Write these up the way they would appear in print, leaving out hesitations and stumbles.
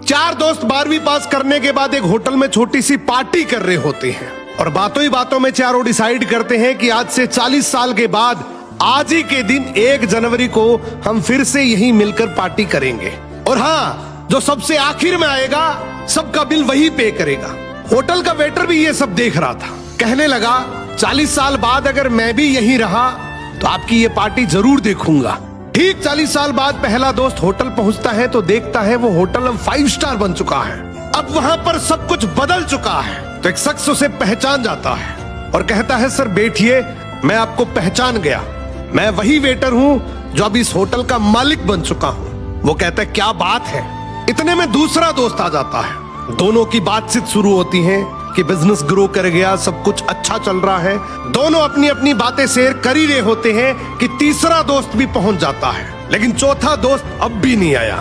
चार दोस्त 12वीं पास करने के बाद एक होटल में छोटी सी पार्टी कर रहे होते हैं और बातों ही बातों में चारों डिसाइड करते हैं कि आज से 40 साल के बाद आज ही के दिन 1 जनवरी को हम फिर से यहीं मिलकर पार्टी करेंगे। और हाँ, जो सबसे आखिर में आएगा सबका बिल वही पे करेगा। होटल का वेटर भी ये सब देख रहा था। कहने लगा 40 साल बाद अगर मैं भी यहीं रहा तो आपकी ये पार्टी जरूर देखूंगा। ठीक 40 साल बाद पहला दोस्त होटल पहुंचता है तो देखता है वो होटल अब 5 स्टार बन चुका है। अब वहां पर सब कुछ बदल चुका है। तो एक शख्स उसे पहचान जाता है और कहता है सर बैठिए, मैं आपको पहचान गया, मैं वही वेटर हूं जो अब इस होटल का मालिक बन चुका हूं। वो कहता है क्या बात है। इतने में दूसरा दोस्त आ जाता है। दोनों की बातचीत शुरू होती है कि बिजनेस ग्रो कर गया, सब कुछ अच्छा चल रहा है। दोनों अपनी अपनी बातें शेयर कर ही रहे होते हैं कि तीसरा दोस्त भी पहुंच जाता है, लेकिन चौथा दोस्त अब भी नहीं आया।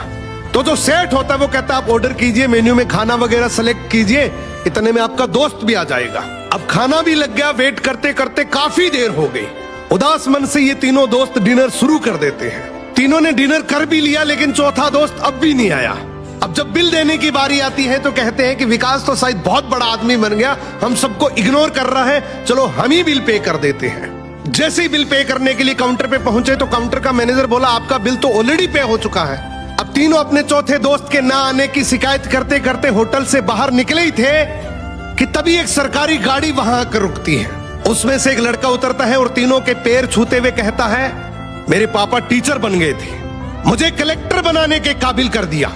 तो जो सेठ होता है वो कहता है आप ऑर्डर कीजिए, मेन्यू में खाना वगैरह सेलेक्ट कीजिए, इतने में आपका दोस्त भी आ जाएगा। अब खाना भी लग गया। वेट करते करते काफी देर हो गई। उदास मन से ये तीनों दोस्त डिनर शुरू कर देते हैं। तीनों ने डिनर कर भी लिया, लेकिन चौथा दोस्त अब भी नहीं आया। अब जब बिल देने की बारी आती है तो कहते हैं कि विकास तो शायद बहुत बड़ा आदमी बन गया, हम सबको इग्नोर कर रहा है, चलो हम ही बिल पे कर देते हैं। जैसे ही बिल पे करने के लिए काउंटर पे पहुंचे तो काउंटर का मैनेजर बोला आपका बिल तो ऑलरेडी पे हो चुका है। अब तीनों अपने चौथे दोस्त के ना आने की शिकायत करते करते होटल से बाहर निकले ही थे कि तभी एक सरकारी गाड़ी वहां आकर रुकती है। उसमें से एक लड़का उतरता है और तीनों के पैर छूते हुए कहता है मेरे पापा टीचर बन गए थे, मुझे कलेक्टर बनाने के काबिल कर दिया,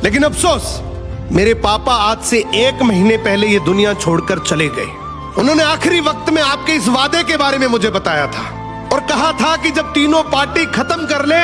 लेकिन अफसोस मेरे पापा आज से 1 महीने पहले ये दुनिया छोड़कर चले गए। उन्होंने आखिरी वक्त में आपके इस वादे के बारे में मुझे बताया था और कहा था कि जब तीनों पार्टी खत्म कर ले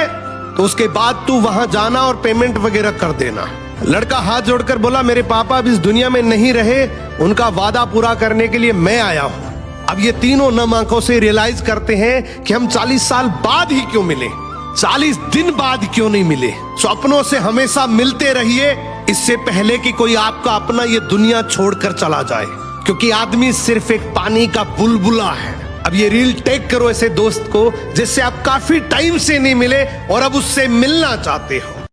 तो उसके बाद तू वहां जाना और पेमेंट वगैरह कर देना। लड़का हाथ जोड़कर बोला मेरे पापा अब इस दुनिया में नहीं रहे, उनका वादा पूरा करने के लिए मैं आया हूं। अब ये तीनों नम आंखों से रियलाइज करते हैं कि हम 40 साल बाद ही क्यों मिले, 40 दिन बाद क्यों नहीं मिले। सपनों से हमेशा मिलते रहिए, इससे पहले कि कोई आपका अपना ये दुनिया छोड़कर चला जाए, क्योंकि आदमी सिर्फ एक पानी का बुलबुला है। अब ये रील टेक करो ऐसे दोस्त को जिससे आप काफी टाइम से नहीं मिले और अब उससे मिलना चाहते हो।